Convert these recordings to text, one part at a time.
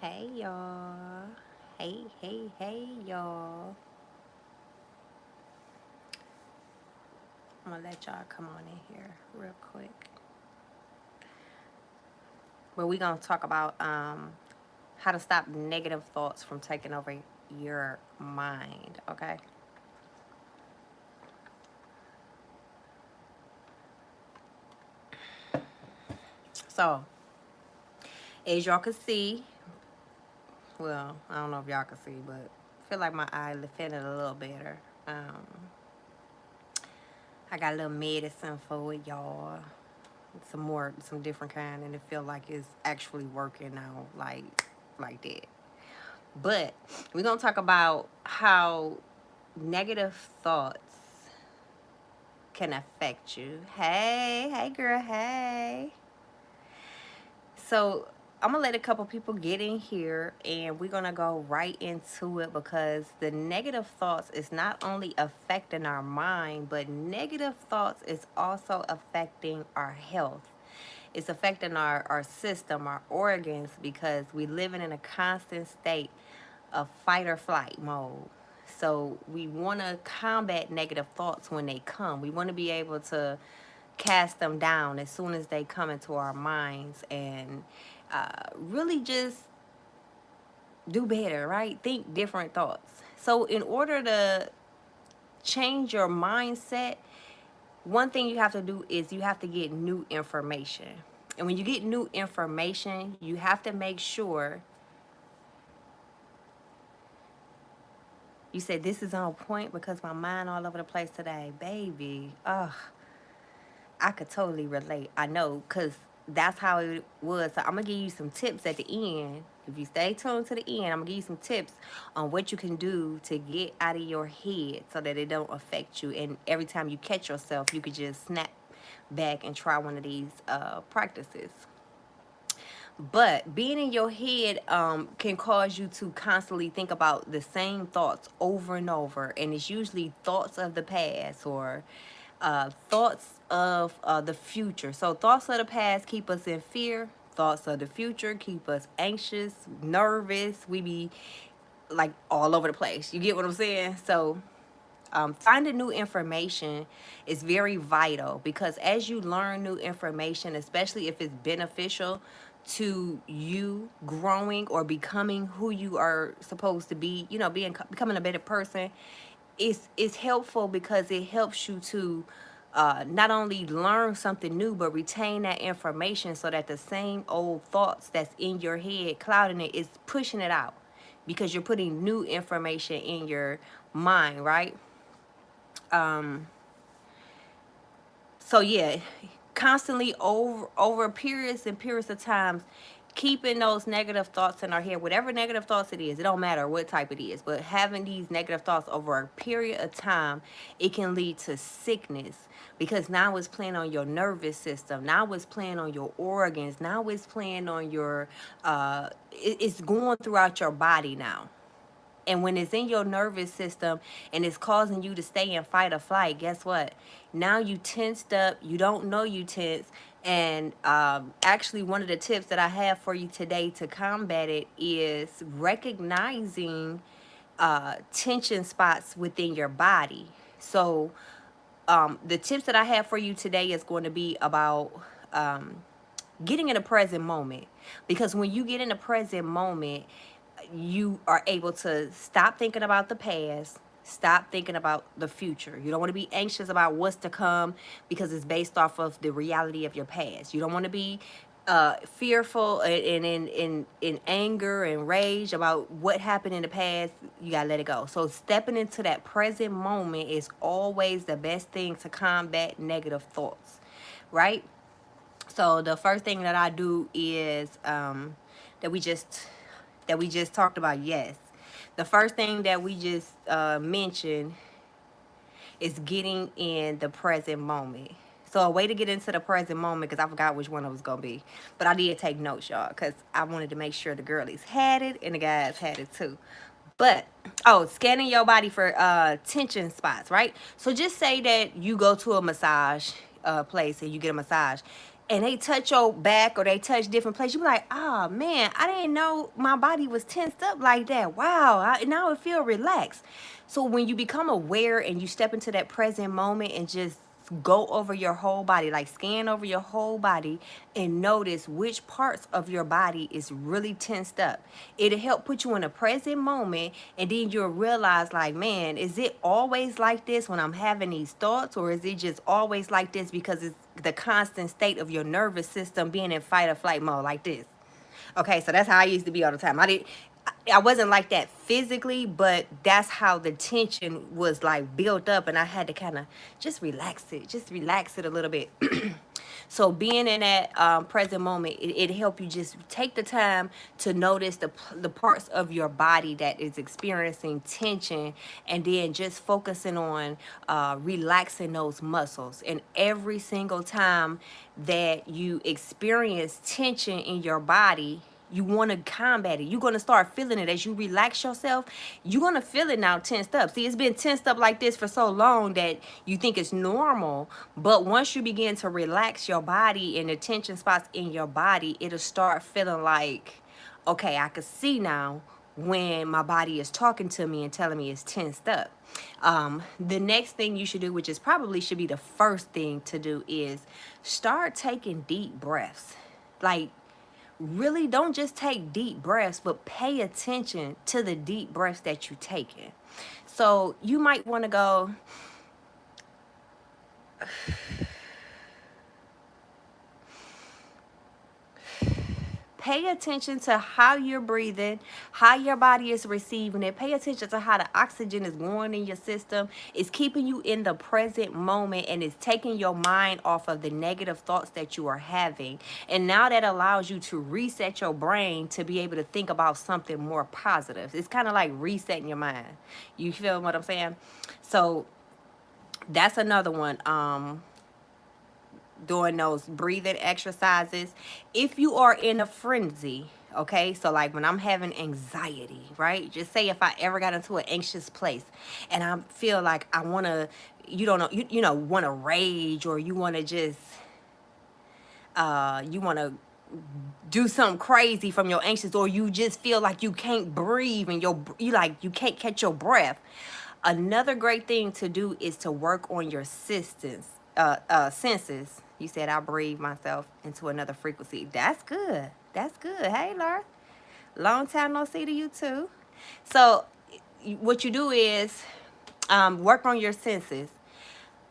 Hey y'all. Hey y'all. I'm gonna let y'all come on in here real quick. But we gonna talk about how to stop negative thoughts from taking over your mind, okay? So as y'all can see, well, I don't know if y'all can see, but I feel like my eye feeling a little better. Um I got a little medicine for it, y'all. Some different kind, and it feel like it's actually working now, like that. But we're gonna talk about how negative thoughts can affect you. Hey girl, hey. So I'm gonna let a couple people get in here and we're gonna go right into it because the negative thoughts is not only affecting our mind, but negative thoughts is also affecting our health. It's affecting our system, our organs, because we living in a constant state of fight or flight mode. So we want to combat negative thoughts when they come. We want to be able to cast them down as soon as they come into our minds and really just do better, right? Think different thoughts. So in order to change your mindset, one thing you have to do is you have to get new information. And when you get new information, you have to make sure you say this is on point because my mind all over the place today, baby. Ugh, I could totally relate. I know, cause that's how it was. So I'm gonna give you some tips at the end. If you stay tuned to the end, I'm gonna give you some tips on what you can do to get out of your head so that it don't affect you. And every time you catch yourself, you could just snap back and try one of these practices. But being in your head can cause you to constantly think about the same thoughts over and over. And it's usually thoughts of the past or thoughts of the future. So thoughts of the past keep us in fear. Thoughts of the future keep us anxious, nervous. We be like all over the place. You get what I'm saying? So finding new information is very vital because as you learn new information, especially if it's beneficial to you growing or becoming who you are supposed to be, becoming a better person, it's helpful because it helps you to not only learn something new but retain that information so that the same old thoughts that's in your head clouding it is pushing it out because you're putting new information in your mind, right? So yeah, constantly over periods and periods of times, keeping those negative thoughts in our head, whatever negative thoughts it is, it don't matter what type it is, but having these negative thoughts over a period of time, it can lead to sickness because now it's playing on your nervous system, now it's playing on your organs, now it's playing on your it's going throughout your body now. And when it's in your nervous system and it's causing you to stay in fight or flight, guess what? Now you tensed up. You don't know you tense. And actually, one of the tips that I have for you today to combat it is recognizing tension spots within your body. So the tips that I have for you today is going to be about getting in the present moment. Because when you get in the present moment, you are able to stop thinking about the past, stop thinking about the future. You don't want to be anxious about what's to come because it's based off of the reality of your past. You don't want to be fearful and in anger and rage about what happened in the past. You gotta let it go. So stepping into that present moment is always the best thing to combat negative thoughts, right? So the first thing that I do is that we just that we just talked about. Yes, the first thing that we just mentioned is getting in the present moment. So a way to get into the present moment, because I forgot which one it was gonna be, but I did take notes, y'all, because I wanted to make sure the girlies had it and the guys had it too. But scanning your body for tension spots, right? So just say that you go to a massage place and you get a massage. and they touch your back or they touch different places, you be like, oh man, I didn't know my body was tensed up like that. Wow, now it feel relaxed. So when you become aware and you step into that present moment and just go over your whole body, like scan over your whole body and notice which parts of your body is really tensed up. It'll help put you in a present moment, and then you'll realize, like, man, is it always like this when I'm having these thoughts, or is it just always like this because it's the constant state of your nervous system being in fight or flight mode like this? Okay, so that's how I used to be all the time. I wasn't like that physically, but that's how the tension was like built up, and I had to kind of just relax it a little bit. So being in that present moment, it help you just take the time to notice the parts of your body that is experiencing tension, and then just focusing on relaxing those muscles. And every single time that you experience tension in your body, you want to combat it. You're going to start feeling it as you relax yourself. You're going to feel it now tensed up. See, it's been tensed up like this for so long that you think it's normal. But once you begin to relax your body and the tension spots in your body, it'll start feeling like, okay, I can see now when my body is talking to me and telling me it's tensed up. The next thing you should do, which is probably should be the first thing to do, is start taking deep breaths. Like, really don't just take deep breaths, but pay attention to the deep breaths that you're taking. So you might want to go, pay attention to how you're breathing, how your body is receiving it. Pay attention to how the oxygen is going in your system. It's keeping you in the present moment, and it's taking your mind off of the negative thoughts that you are having. And now that allows you to reset your brain to be able to think about something more positive. It's kind of like resetting your mind. You feel what I'm saying? So that's another one. Doing those breathing exercises. If you are in a frenzy, okay, so like when I'm having anxiety, right? Just say if I ever got into an anxious place and I feel like I want to, you don't know, you know, want to rage, or you want to just, you want to do something crazy from your anxious, or you just feel like you can't breathe and you can't catch your breath. Another great thing to do is to work on your senses. You said I breathe myself into another frequency. That's good. That's good. Hey, Laura. Long time no see to you too. So what you do is work on your senses.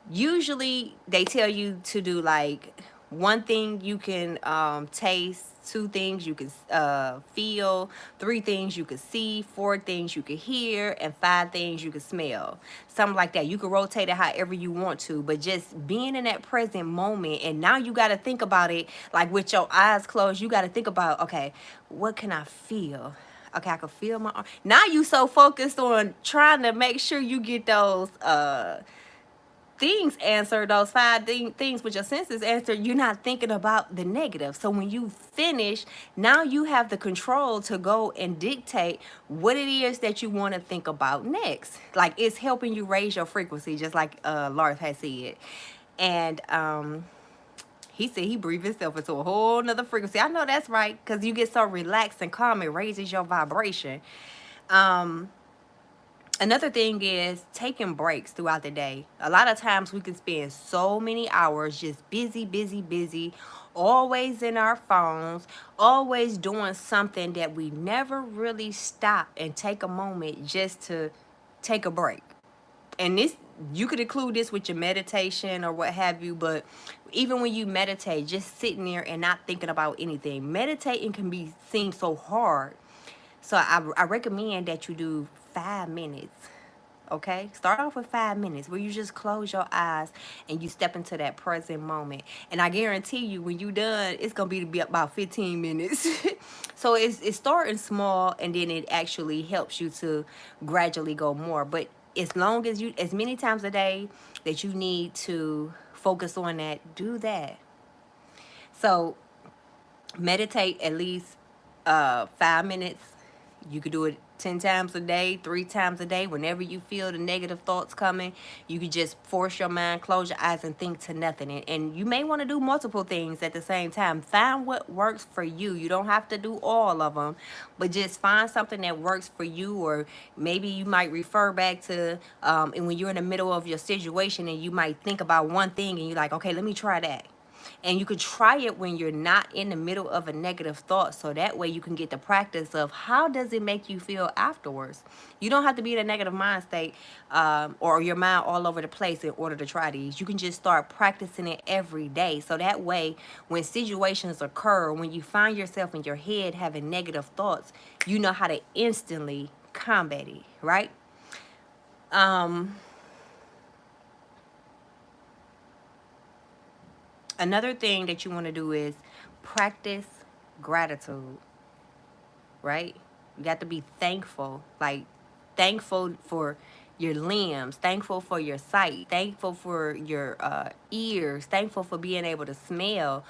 Usually they tell you to do like one thing you can taste, two things you can feel, three things you can see, four things you can hear, and five things you can smell. Something like that. You can rotate it however you want to, but just being in that present moment. And now you got to think about it like with your eyes closed. You got to think about, okay, what can I feel? Okay, I can feel my arm. Now you so focused on trying to make sure you get those things answered, those five things with your senses answered, you're not thinking about the negative. So when you finish, now you have the control to go and dictate what it is that you want to think about next. Like, it's helping you raise your frequency, just like Larth has said. And he said he breathed himself into a whole nother frequency. I know that's right, because you get so relaxed and calm, it raises your vibration. Another thing is taking breaks throughout the day. A lot of times we can spend so many hours just busy, always in our phones, always doing something that we never really stop and take a moment just to take a break. And this, you could include this with your meditation or what have you, but even when you meditate, just sitting there and not thinking about anything. Meditating can seem so hard. So I recommend that you do 5 minutes. Okay, start off with 5 minutes where you just close your eyes and you step into that present moment. And I guarantee you, when you're done, it's gonna be about 15 minutes. So it's starting small, and then it actually helps you to gradually go more. But as long as you, as many times a day that you need to focus on that, do that. So meditate at least 5 minutes. You could do it 10 times a day, 3 times a day. Whenever you feel the negative thoughts coming, you can just force your mind, close your eyes, and think to nothing. And you may want to do multiple things at the same time. Find what works for you. You don't have to do all of them, but just find something that works for you. Or maybe you might refer back to, and when you're in the middle of your situation and you might think about one thing and you're like, okay, let me try that. And you could try it when you're not in the middle of a negative thought, so that way you can get the practice of how does it make you feel afterwards. You don't have to be in a negative mind state, or your mind all over the place in order to try these. You can just start practicing it every day, so that way when situations occur, when you find yourself in your head having negative thoughts, you know how to instantly combat it, right? Another thing that you want to do is practice gratitude, right? You got to be thankful, like thankful for your limbs, thankful for your sight, thankful for your ears, thankful for being able to smell.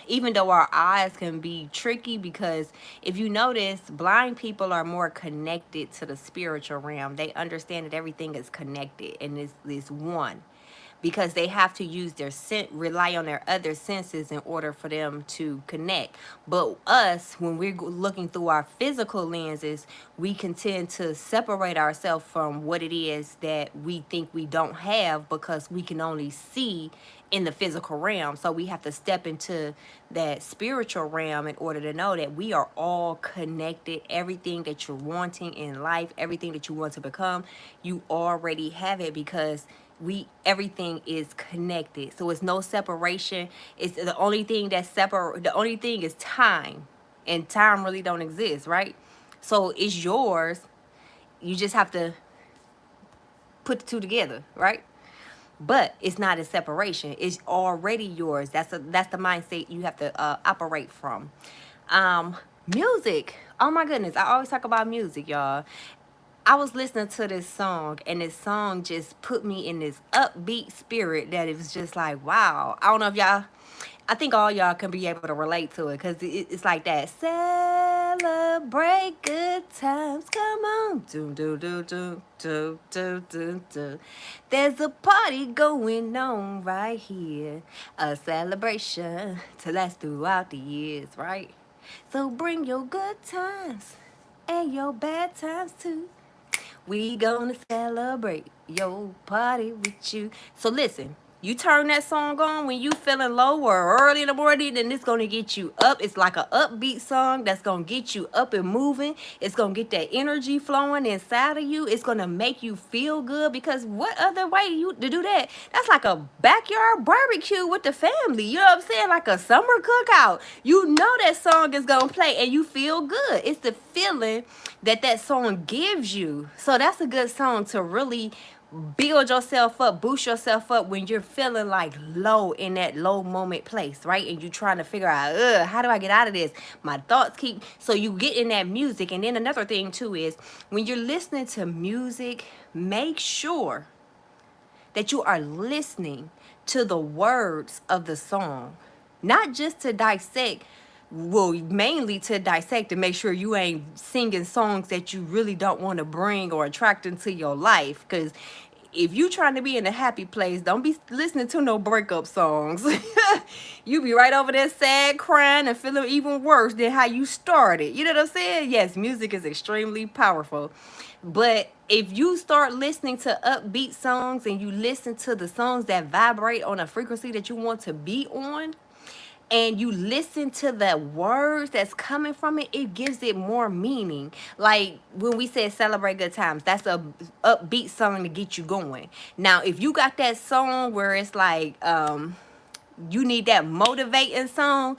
Even though our eyes can be tricky, because if you notice, blind people are more connected to the spiritual realm. They understand that everything is connected and is one, because they have to use their rely on their other senses in order for them to connect. But us, when we're looking through our physical lenses, we can tend to separate ourselves from what it is that we think we don't have, because we can only see in the physical realm. So we have to step into that spiritual realm in order to know that we are all connected. Everything that you're wanting in life, everything that you want to become, you already have it, because everything is connected. So it's no separation. It's the only thing that's separate. The only thing is time, and time really don't exist, right? So it's yours. You just have to put the two together, right? But it's not a separation. It's already yours. That's the mindset you have to operate from. Music. Oh my goodness, I always talk about music, y'all. I was listening to this song, and this song just put me in this upbeat spirit that it was just like, wow. I don't know if y'all, I think all y'all can be able to relate to it, because it's like that. Celebrate good times, come on. Do, do, do, do, do, do, do, do. There's a party going on right here, a celebration to last throughout the years, right? So bring your good times and your bad times too. We gonna celebrate your party with you. So listen, you turn that song on when you feeling low or early in the morning, and it's gonna get you up. It's like an upbeat song that's gonna get you up and moving. It's gonna get that energy flowing inside of you. It's gonna make you feel good, because what other way to do that? That's like a backyard barbecue with the family. You know what I'm saying? Like a summer cookout. You know that song is gonna play and you feel good. It's the feeling that song gives you. So that's a good song to really build yourself up, boost yourself up when you're feeling like low, in that low moment place, right? And you're trying to figure out, how do I get out of this? My thoughts keep, so you get in that music. And then another thing too is, when you're listening to music, make sure that you are listening to the words of the song, not just to dissect. Well, mainly to dissect, to make sure you ain't singing songs that you really don't want to bring or attract into your life. Because if you trying to be in a happy place, don't be listening to no breakup songs. You be right over there sad, crying, and feeling even worse than how you started. You know what I'm saying? Yes, music is extremely powerful. But if you start listening to upbeat songs, and you listen to the songs that vibrate on a frequency that you want to be on, and you listen to the words that's coming from it, it gives it more meaning. Like when we said celebrate good times, that's a upbeat song to get you going. Now, if you got that song where it's like, you need that motivating song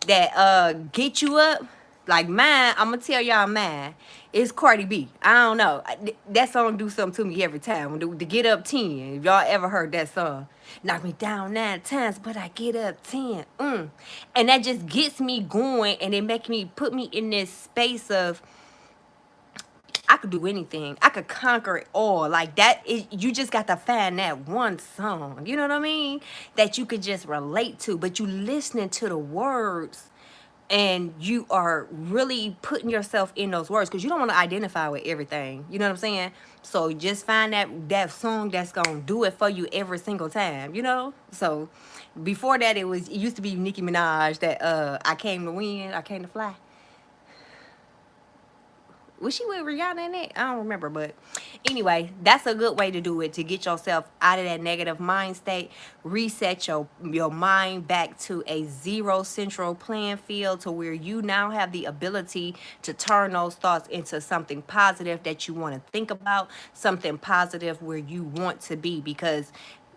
that get you up, like mine, I'm gonna tell y'all mine. It's Cardi B. I don't know. That song do something to me every time. The Get Up 10. If y'all ever heard that song. Knock me down 9 times, but I get up 10. And that just gets me going, and it put me in this space of, I could do anything. I could conquer it all. Like that is, you just got to find that one song, you know what I mean? That you could just relate to, but you listening to the words and you are really putting yourself in those words, because you don't want to identify with everything, you know what I'm saying? So just find that song that's gonna do it for you every single time, you know. So before that, it used to be Nicki Minaj, that I came to win, I came to fly. Was she with Rihanna in it? I don't remember, but anyway, that's a good way to do it, to get yourself out of that negative mind state, reset your mind back to a zero central playing field, to where you now have the ability to turn those thoughts into something positive that you want to think about, something positive where you want to be. Because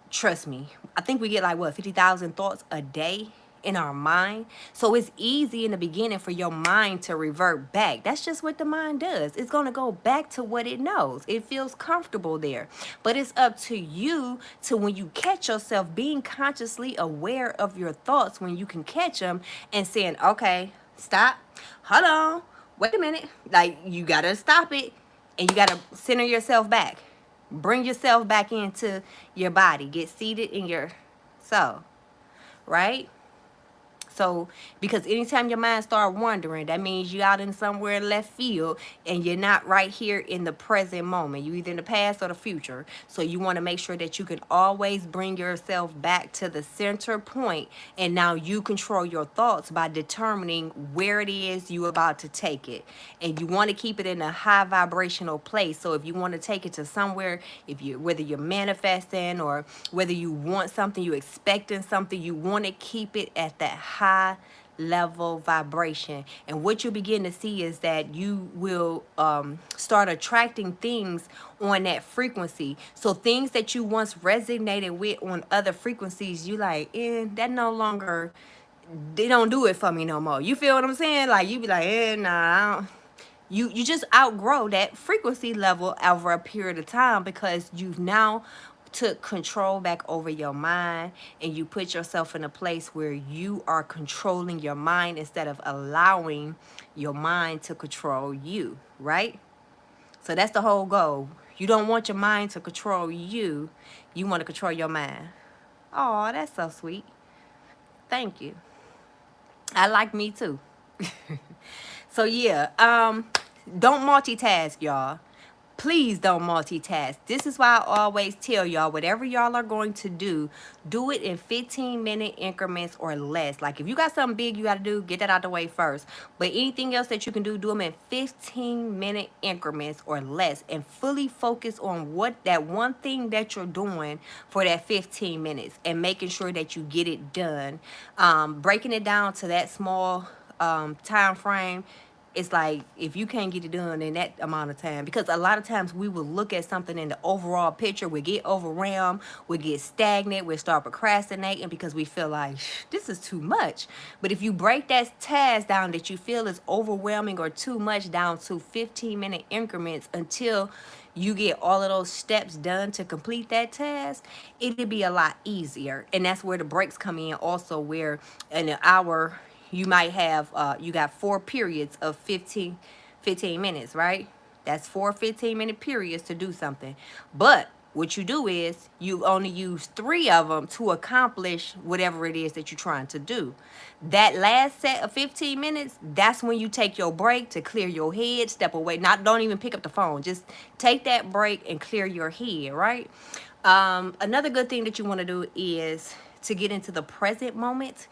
trust me, I think we get like what, 50,000 thoughts a day in our mind. So it's easy in the beginning for your mind to revert back. That's just what the mind does. It's going to go back to what it knows. It feels comfortable there. But it's up to you to, when you catch yourself, being consciously aware of your thoughts when you can catch them, and saying, okay, stop, hold on, wait a minute. Like, you got to stop it, and you got to center yourself back. Bring yourself back into your body. Get seated in your soul, right? So, because anytime your mind start wandering, that means you out in somewhere in left field, and you're not right here in the present moment. You either in the past or the future. So you want to make sure that you can always bring yourself back to the center point, and now you control your thoughts by determining where it is you about to take it. And you want to keep it in a high vibrational place. So if you want to take it to somewhere, whether you're manifesting or whether you want something, you expecting something, you want to keep it at that high level vibration. And what you begin to see is that you will start attracting things on that frequency. So things that you once resonated with on other frequencies, you like, that no longer, they don't do it for me no more. You feel what I'm saying? Like, you be like, nah, I don't. You just outgrow that frequency level over a period of time, because you've now took control back over your mind, and you put yourself in a place where you are controlling your mind instead of allowing your mind to control you, right? So that's the whole goal. You don't want your mind to control you. You want to control your mind. Oh, that's so sweet. Thank you. I like me too. So yeah, don't multitask, y'all. Please don't multitask. This is why I always tell y'all, whatever y'all are going to do it in 15-minute increments or less. Like, if you got something big you got to do, get that out the way first. But anything else that you can do them in 15-minute increments or less, and fully focus on what that one thing that you're doing for that 15 minutes, and making sure that you get it done. Breaking it down to that small time frame. It's like, if you can't get it done in that amount of time, because a lot of times we will look at something in the overall picture, we get overwhelmed, we get stagnant, we start procrastinating because we feel like this is too much. But if you break that task down that you feel is overwhelming or too much down to 15-minute increments, until you get all of those steps done to complete that task, it'll be a lot easier. And that's where the breaks come in also, where in an hour you might have you got 4 periods of 15 minutes, right? That's 4 15-minute periods to do something. But what you do is you only use 3 of them to accomplish whatever it is that you're trying to do. That last set of 15 minutes, that's when you take your break to clear your head, step away. Don't even pick up the phone. Just take that break and clear your head, right? Another good thing that you want to do is to get into the present moment.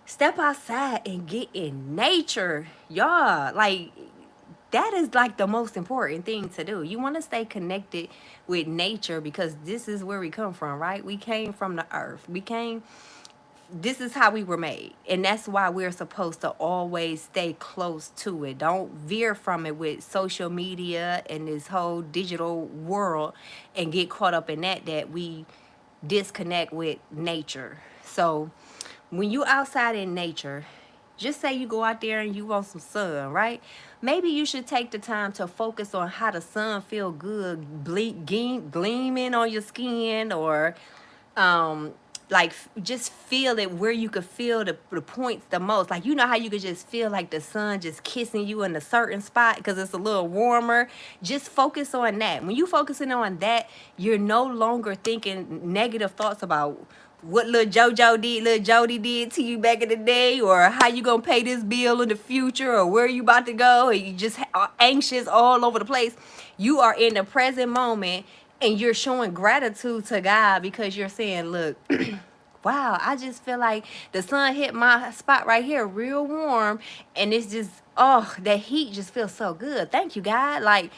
Step outside and get in nature, y'all. Like, that is like the most important thing to do. You want to stay connected with nature, because this is where we come from, right? We came from the earth. This is how we were made, and that's why we're supposed to always stay close to it. Don't veer from it with social media and this whole digital world and get caught up in that we disconnect with nature. So when you outside in nature, just say you go out there and you want some sun, right? Maybe you should take the time to focus on how the sun feel good, gleaming on your skin, or like just feel it where you could feel the points the most. Like, you know how you could just feel like the sun just kissing you in a certain spot because it's a little warmer. Just focus on that. When you focusing on that, you're no longer thinking negative thoughts about what little JoJo did, little Jody did to you back in the day, or how you gonna pay this bill in the future, or where you about to go, and you just are anxious all over the place. You are in the present moment, and you're showing gratitude to God because you're saying, look, wow, I just feel like the sun hit my spot right here real warm, and it's just, oh, that heat just feels so good. Thank you, God. Like,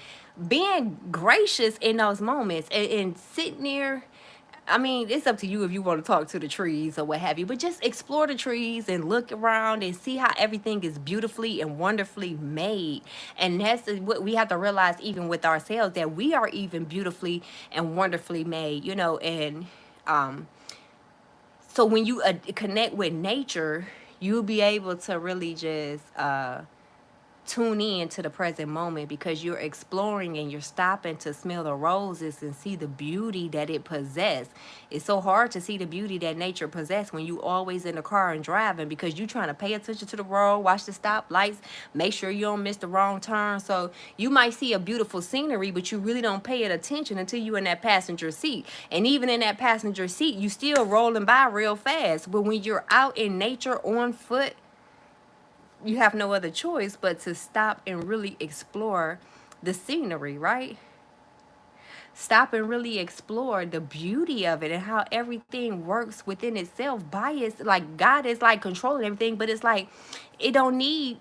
being gracious in those moments, and sitting there. I mean, it's up to you if you want to talk to the trees or what have you, but just explore the trees and look around and see how everything is beautifully and wonderfully made. And that's what we have to realize, even with ourselves, that we are even beautifully and wonderfully made, you know. And um, so when you connect with nature, you'll be able to really just tune in to the present moment, because you're exploring and you're stopping to smell the roses and see the beauty that it possesses. It's so hard to see the beauty that nature possesses when you always in the car and driving, because you trying to pay attention to the road, watch the stop lights, make sure you don't miss the wrong turn. So you might see a beautiful scenery, but you really don't pay it attention until you in that passenger seat. And even in that passenger seat, you still rolling by real fast. But when you're out in nature on foot, you have no other choice but to stop and really explore the scenery, right? Stop and really explore the beauty of it and how everything works within itself by its, like, God is like controlling everything, but it's like it don't need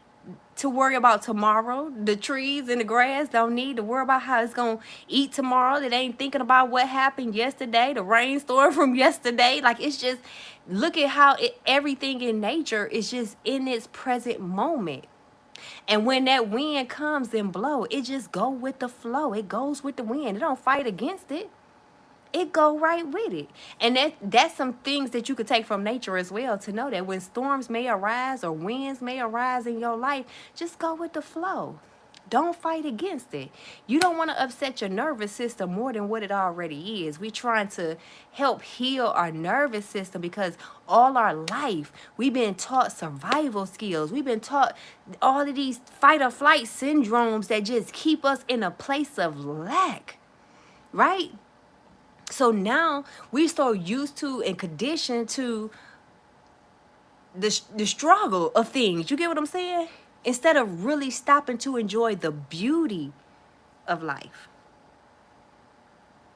to worry about tomorrow. The trees and the grass don't need to worry about how it's gonna eat tomorrow. It ain't thinking about what happened yesterday, the rainstorm from yesterday. Like, it's just, look at how everything in nature is just in its present moment. And when that wind comes and blow, it just go with the flow. It goes with the wind. It don't fight against it. It go right with it. And that's some things that you could take from nature as well, to know that when storms may arise or winds may arise in your life, just go with the flow. Don't fight against it. You don't want to upset your nervous system more than what it already is. We're trying to help heal our nervous system, because all our life we've been taught survival skills. We've been taught all of these fight or flight syndromes that just keep us in a place of lack, right? So now we so used to and conditioned to the struggle of things. You get what I'm saying? Instead of really stopping to enjoy the beauty of life.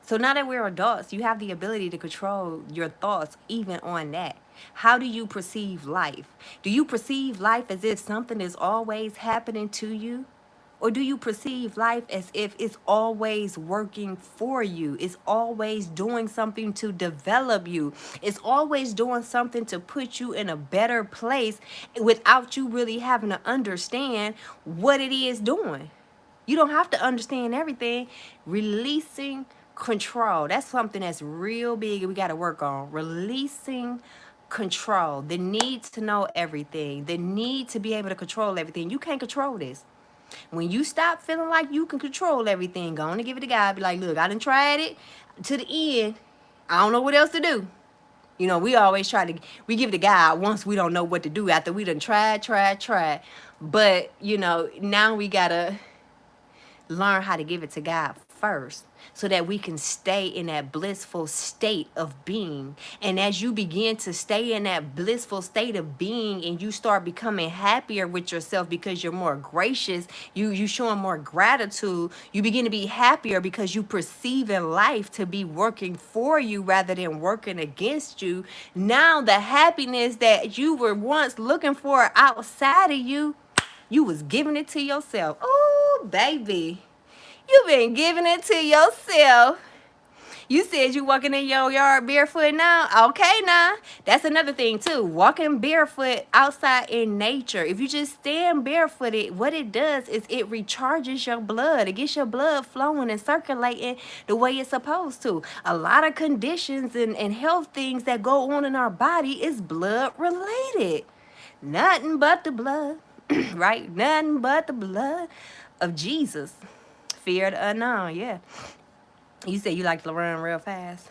So now that we're adults, you have the ability to control your thoughts even on that. How do you perceive life? Do you perceive life as if something is always happening to you? Or do you perceive life as if it's always working for you? It's always doing something to develop you. It's always doing something to put you in a better place without you really having to understand what it is doing. You don't have to understand everything. Releasing control. That's something that's real big and we got to work on. Releasing control. The need to know everything. The need to be able to control everything. You can't control this. When you stop feeling like you can control everything, go on and give it to God. Be like, look, I done tried it to the end. I don't know what else to do. You know, we always we give it to God once we don't know what to do after we done tried. But, you know, now we got to learn how to give it to God first, so that we can stay in that blissful state of being. And as you begin to stay in that blissful state of being, and you start becoming happier with yourself because you're more gracious, you showing more gratitude, you begin to be happier because you perceive in life to be working for you rather than working against you. Now the happiness that you were once looking for outside of you, you was giving it to yourself. Oh, baby. You've been giving it to yourself. You said you walking in your yard barefoot now. Okay, now. That's another thing, too. Walking barefoot outside in nature. If you just stand barefooted, what it does is it recharges your blood. It gets your blood flowing and circulating the way it's supposed to. A lot of conditions and health things that go on in our body is blood related. Nothing but the blood, right? Nothing but the blood of Jesus. Fear the unknown, yeah. You said you like to run real fast.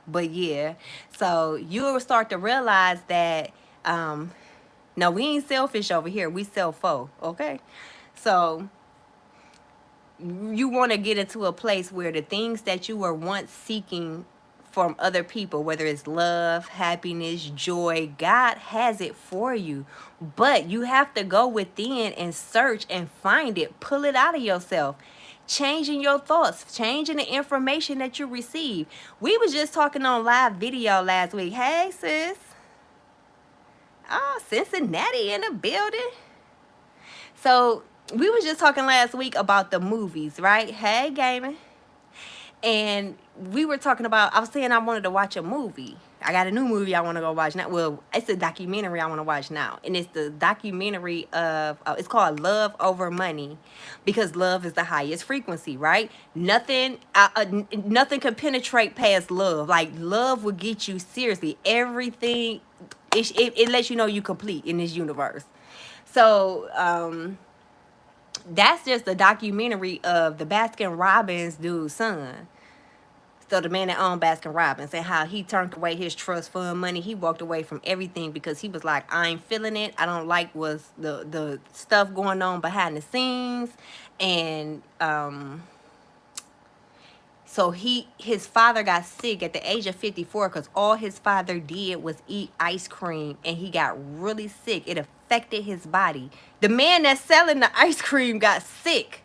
But yeah, so you will start to realize that no, we ain't selfish over here. We self-fo, okay? So you want to get into a place where the things that you were once seeking from other people, whether it's love, happiness, joy, God has it for you. But you have to go within and search and find it, pull it out of yourself. Changing your thoughts, changing the information that you receive. We was just talking on live video last week. Hey, sis. Oh, Cincinnati in the building. So we was just talking last week about the movies, right? Hey, gaming. And we were talking about, I was saying I wanted to watch a movie. I got a new movie I want to go watch now. Well, it's a documentary I want to watch now. And it's the documentary of, it's called Love Over Money, because love is the highest frequency, right? Nothing can penetrate past love. Like, love will get you seriously. Everything, it lets you know you complete in this universe. So, that's just a documentary of the Baskin Robbins dude's son. So the man that owned Baskin Robbins, and how he turned away his trust fund money. He walked away from everything because he was like, I ain't feeling it. I don't like what's the stuff going on behind the scenes. And so his father got sick at the age of 54 because all his father did was eat ice cream, and he got really sick. It affected his body. The man that's selling the ice cream got sick.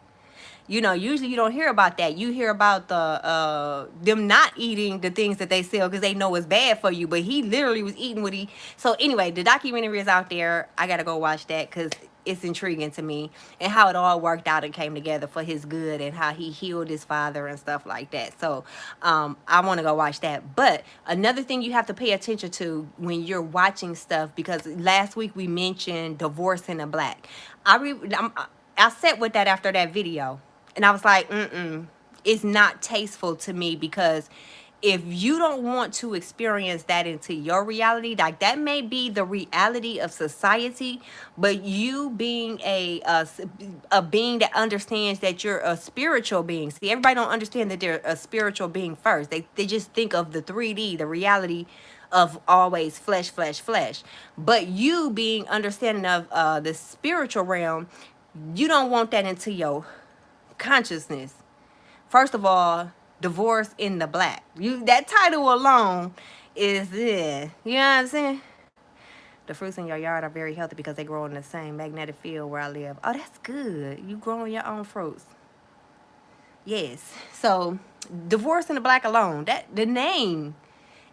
You know, usually you don't hear about that. You hear about the them not eating the things that they sell because they know it's bad for you. But he literally was eating what he. So anyway, the documentary is out there. I gotta go watch that because it's intriguing to me, and how it all worked out and came together for his good, and how he healed his father and stuff like that. So I want to go watch that. But another thing you have to pay attention to when you're watching stuff, because last week we mentioned Divorce in the Black. I sat with that after that video. And I was like, it's not tasteful to me, because if you don't want to experience that into your reality, like, that may be the reality of society, but you being a being that understands that you're a spiritual being. See, everybody don't understand that they're a spiritual being first. They just think of the 3D, the reality of always flesh, flesh, flesh. But you being understanding of the spiritual realm, you don't want that into your consciousness. First of all, Divorce in the Black. That title alone is you know what I'm saying? The fruits in your yard are very healthy because they grow in the same magnetic field where I live. Oh, that's good. You growing your own fruits. Yes. So, Divorce in the Black alone, that the name,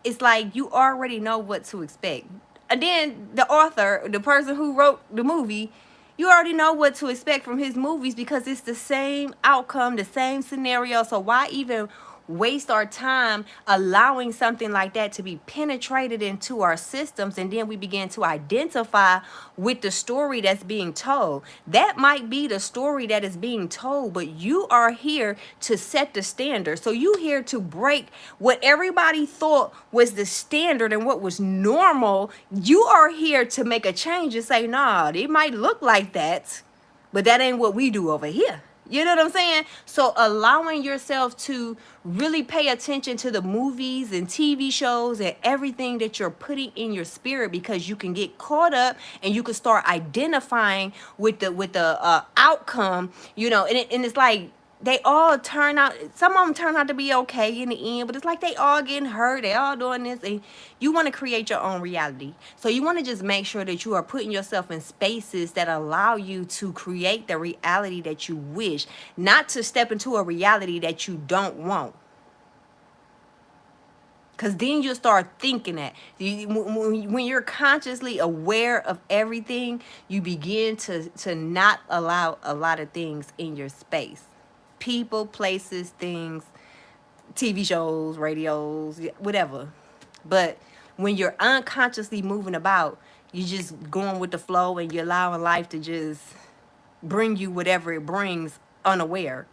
it's like you already know what to expect. And then the author, the person who wrote the movie, you already know what to expect from his movies, because it's the same outcome, the same scenario. So why even waste our time allowing something like that to be penetrated into our systems, and then we begin to identify with the story that's being told? That might be the story that is being told, but you are here to set the standard. So you here to break what everybody thought was the standard and what was normal. You are here to make a change and say, nah, it might look like that, but that ain't what we do over here. You know what I'm saying? So allowing yourself to really pay attention to the movies and TV shows and everything that you're putting in your spirit, because you can get caught up and you can start identifying with the outcome, you know, and it's like, they all turn out, some of them turn out to be okay in the end, but it's like they all getting hurt, they all doing this, and you want to create your own reality. So you want to just make sure that you are putting yourself in spaces that allow you to create the reality that you wish, not to step into a reality that you don't want. Because then you'll start thinking that. When you're consciously aware of everything, you begin to not allow a lot of things in your space. People, places, things, TV shows, radios, whatever. But when you're unconsciously moving about, you're just going with the flow, and you're allowing life to just bring you whatever it brings unaware.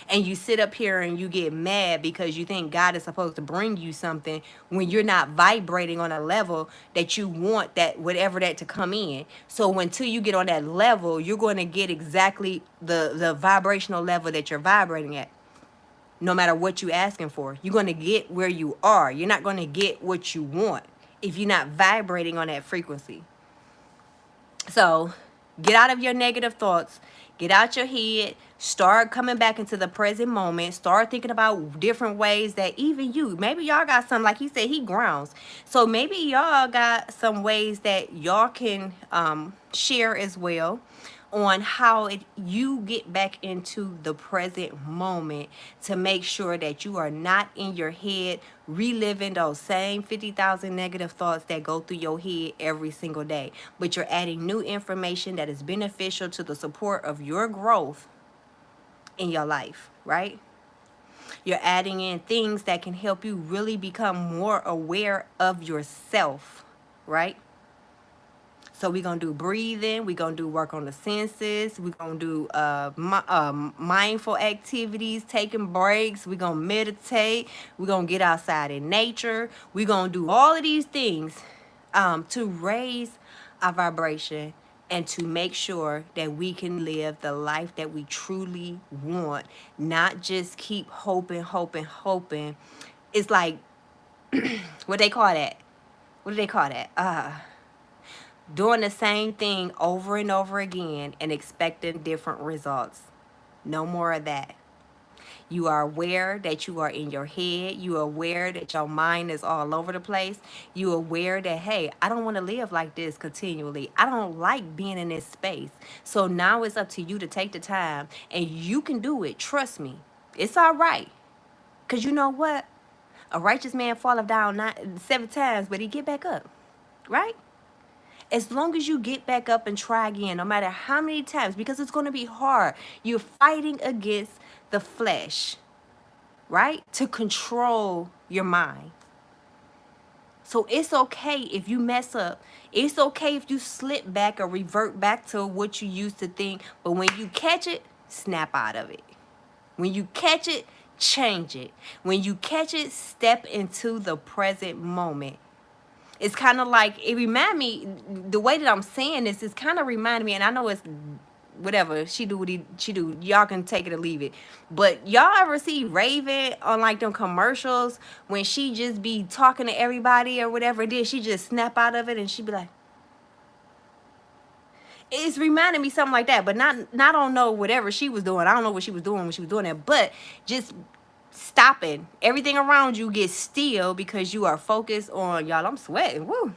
And you sit up here and you get mad because you think God is supposed to bring you something when you're not vibrating on a level that you want that whatever that to come in. So until you get on that level, you're going to get exactly the vibrational level that you're vibrating at. no matter what you're asking for. You're going to get where you are. You're not going to get what you want if you're not vibrating on that frequency. So get out of your negative thoughts. Get out your head. Start coming back into the present moment. Start thinking about different ways that even you, maybe y'all got some, like he said, he grounds. So maybe y'all got some ways that y'all can share as well on how you get back into the present moment to make sure that you are not in your head reliving those same 50,000 negative thoughts that go through your head every single day. But you're adding new information that is beneficial to the support of your growth in your life, right? You're adding in things that can help you really become more aware of yourself, right? So we're going to do breathing. We're going to do work on the senses. We're going to do mindful activities, taking breaks. We're going to meditate. We're going to get outside in nature. We're going to do all of these things to raise our vibration and to make sure that we can live the life that we truly want, not just keep hoping. It's like, what they call that? What do they call that? Doing the same thing over and over again and expecting different results. No more of that. You are aware that you are in your head. You are aware that your mind is all over the place. You are aware that, hey, I don't want to live like this continually. I don't like being in this space. So now it's up to you to take the time, and you can do it. Trust me. It's all right. Because you know what? A righteous man falleth down 7 times, but he get back up. Right? As long as you get back up and try again, no matter how many times, because it's going to be hard. You're fighting against the flesh, right? To control your mind. So it's okay if you mess up. It's okay if you slip back or revert back to what you used to think. But when you catch it, snap out of it. When you catch it, change it. When you catch it, step into the present moment. It's kind of like, it remind me, the way that I'm saying this is kind of reminding me, and I know it's whatever, she do what she do. Y'all can take it or leave it. But y'all ever see Raven on like them commercials when she just be talking to everybody or whatever it is, she just snap out of it and she be like, it's reminding me something like that, but not on no whatever she was doing. I don't know what she was doing when she was doing that, but just stopping everything around you, get still because you are focused on, y'all, I'm sweating, woo.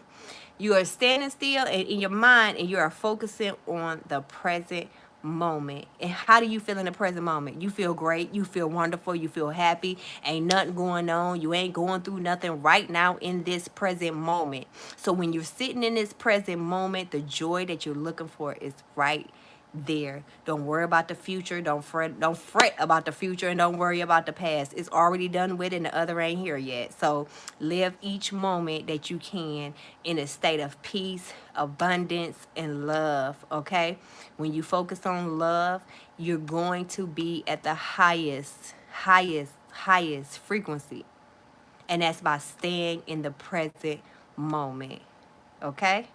You are standing still and in your mind, and you are focusing on the present moment. And how do you feel in the present moment? You feel great, you feel wonderful, you feel happy, ain't nothing going on, you ain't going through nothing right now in this present moment. So when you're sitting in this present moment, the joy that you're looking for is right there. Don't worry about the future. Don't fret about the future, and don't worry about the past. It's already done with and the other ain't here yet. So live each moment that you can in a state of peace, abundance, and love. Okay? When you focus on love, you're going to be at the highest frequency. And that's by staying in the present moment. Okay?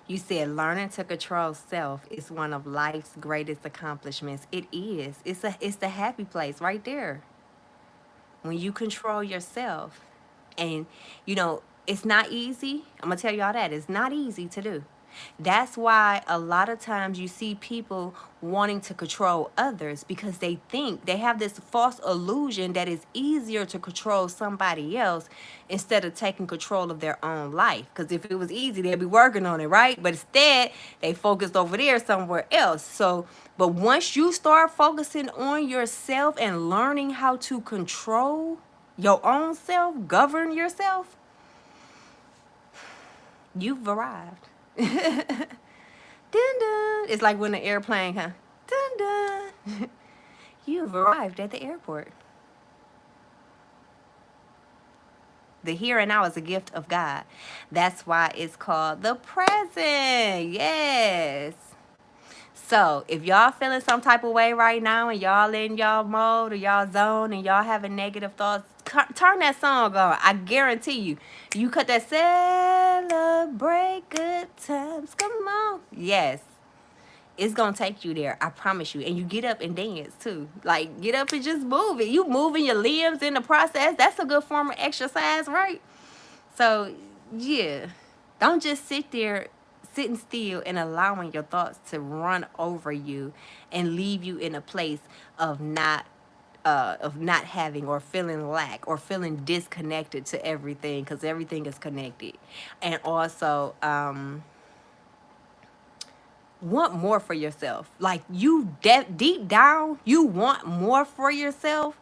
You said learning to control self is one of life's greatest accomplishments. It is. It's the happy place right there. When you control yourself. And, you know, it's not easy. I'm going to tell y'all that. It's not easy to do. That's why a lot of times you see people wanting to control others, because they think they have this false illusion that it's easier to control somebody else instead of taking control of their own life. Because if it was easy, they'd be working on it, right? But instead, they focused over there somewhere else. So, but once you start focusing on yourself and learning how to control your own self, govern yourself, you've arrived. Dun dun. It's like when the airplane, huh? Dun dun. You've arrived at the airport. The here and now is a gift of God. That's why it's called the present. Yes. So if y'all feeling some type of way right now and y'all in y'all mode or y'all zone and y'all having negative thoughts, turn that song on. I guarantee you, you cut that celebrate good times. Come on. Yes. It's gonna take you there, I promise you. And you get up and dance too. Like, get up and just move it. You moving your limbs in the process. That's a good form of exercise, right? So, yeah. Don't just sit there sitting still and allowing your thoughts to run over you and leave you in a place of not having or feeling lack or feeling disconnected to everything, because everything is connected. And also want more for yourself. Like, you deep down you want more for yourself,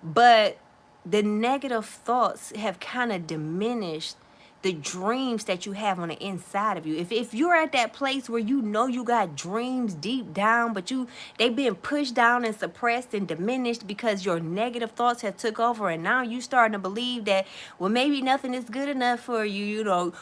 but the negative thoughts have kind of diminished the dreams that you have on the inside of you. If you're at that place where you know you got dreams deep down, but they've been pushed down and suppressed and diminished because your negative thoughts have took over, and now you starting to believe that, well, maybe nothing is good enough for you, you know,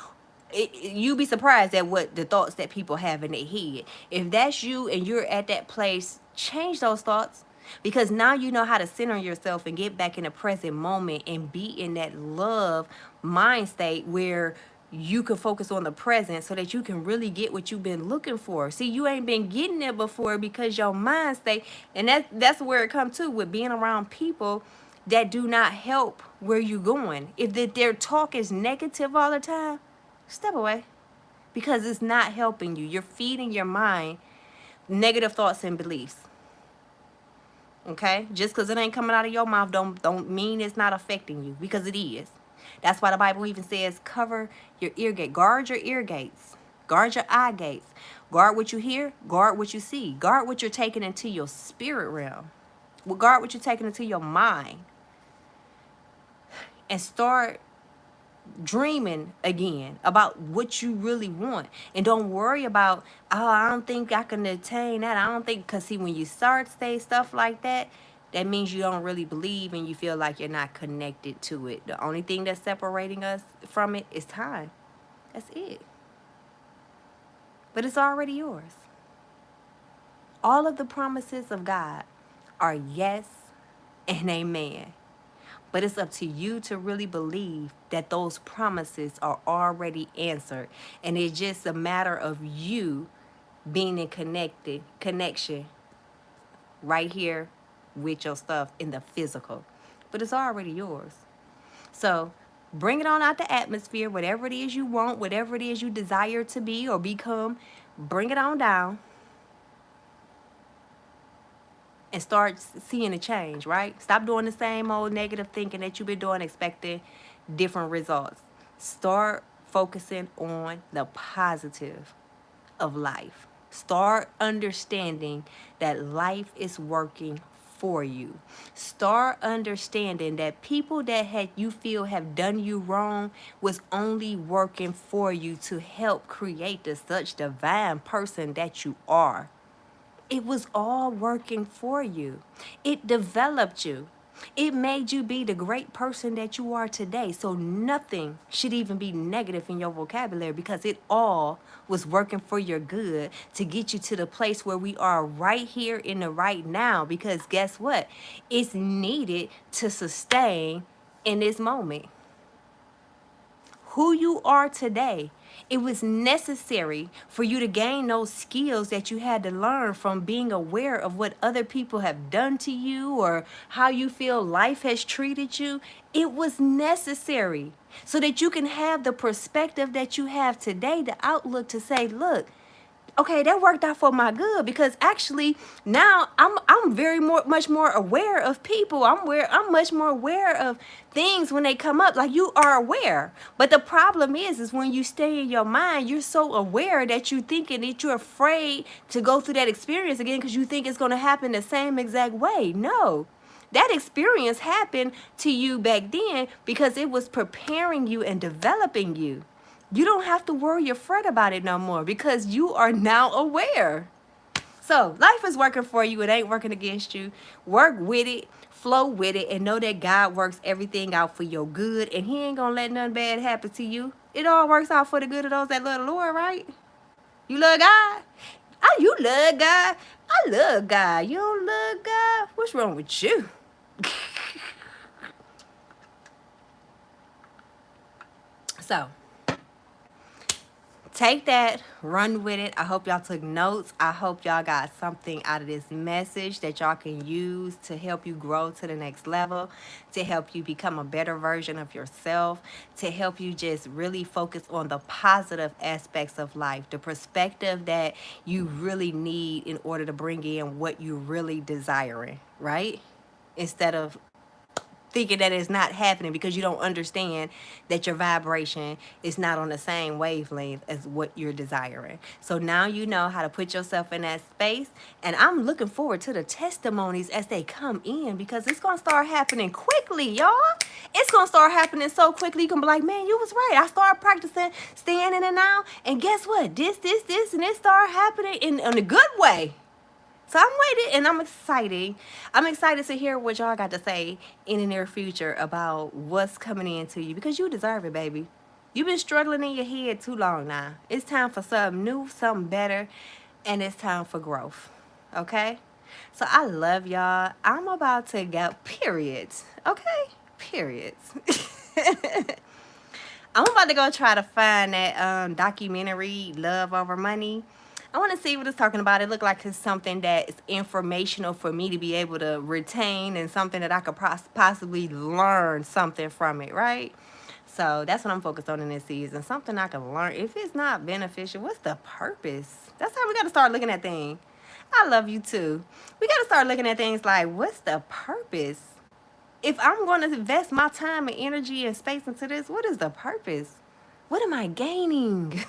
you be surprised at what the thoughts that people have in their head. If that's you and you're at that place, change those thoughts, because now you know how to center yourself and get back in the present moment and be in that love mind state where you can focus on the present so that you can really get what you've been looking for. See, you ain't been getting it before because your mind state, and that's where it comes to with being around people that do not help where you going. If their talk is negative all the time, step away, because it's not helping you. You're feeding your mind negative thoughts and beliefs. Okay? Just because it ain't coming out of your mouth don't mean it's not affecting you, because it is. That's why the Bible even says cover your ear gate. Guard your ear gates. Guard your eye gates. Guard what you hear. Guard what you see. Guard what you're taking into your spirit realm. Guard what you're taking into your mind. And start dreaming again about what you really want, and don't worry about, oh, I don't think I can attain that, I don't think, because see, when you start say stuff like that, that means you don't really believe and you feel like you're not connected to it. The only thing that's separating us from it is time. That's it. But it's already yours. All of the promises of God are yes and amen. But it's up to you to really believe that those promises are already answered. And it's just a matter of you being in connection right here with your stuff in the physical. But it's already yours. So bring it on out the atmosphere, whatever it is you want, whatever it is you desire to be or become, bring it on down. And start seeing a change, right? Stop doing the same old negative thinking that you've been doing, expecting different results. Start focusing on the positive of life. Start understanding that life is working for you. Start understanding that people that you feel have done you wrong was only working for you to help create the such divine person that you are. It was all working for you. It developed you. It made you be the great person that you are today. So nothing should even be negative in your vocabulary, because it all was working for your good to get you to the place where we are right here in the right now. Because guess what? It's needed to sustain in this moment. Who you are today, it was necessary for you to gain those skills that you had to learn from being aware of what other people have done to you or how you feel life has treated you. It was necessary so that you can have the perspective that you have today, the outlook to say, look, okay, that worked out for my good, because actually now I'm much more aware of people. I'm much more aware of things when they come up. Like, you are aware. But the problem is when you stay in your mind, you're so aware that you thinking that you're afraid to go through that experience again because you think it's going to happen the same exact way. No. That experience happened to you back then because it was preparing you and developing you. You don't have to worry or fret about it no more because you are now aware. So life is working for you. It ain't working against you. Work with it, flow with it, and know that God works everything out for your good, and he ain't gonna let nothing bad happen to you. It all works out for the good of those that love the Lord, right? You love God? Oh, you love God? I love God. You don't love God? What's wrong with you? So take that, run with it. I hope y'all took notes. I hope y'all got something out of this message that y'all can use to help you grow to the next level, to help you become a better version of yourself, to help you just really focus on the positive aspects of life, the perspective that you really need in order to bring in what you really desiring, right? Instead of thinking that it's not happening because you don't understand that your vibration is not on the same wavelength as what you're desiring. So now you know how to put yourself in that space. And I'm looking forward to the testimonies as they come in, because it's going to start happening quickly, y'all. It's going to start happening so quickly. You can be like, man, you was right. I started practicing staying in and out. And guess what? This, and it started happening in a good way. So I'm waiting and I'm excited. I'm excited to hear what y'all got to say in the near future about what's coming into you, because you deserve it, baby. You've been struggling in your head too long now. It's time for something new, something better, and it's time for growth. Okay? So I love y'all. I'm about to go, periods. Okay? Periods. I'm about to go try to find that documentary, Love Over Money. I want to see what it's talking about. It looked like it's something that is informational for me to be able to retain, and something that I could possibly learn something from it, right? So that's what I'm focused on in this season. Something I can learn. If it's not beneficial, what's the purpose? That's how we got to start looking at things. I love you too. We got to start looking at things like, what's the purpose? If I'm going to invest my time and energy and space into this, what is the purpose? What am I gaining?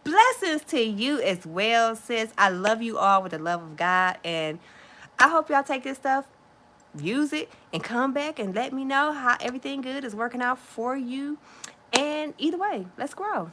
Blessings to you as well, sis. I love you all with the love of God. And I hope y'all take this stuff, use it, and come back and let me know how everything good is working out for you. And either way, let's grow.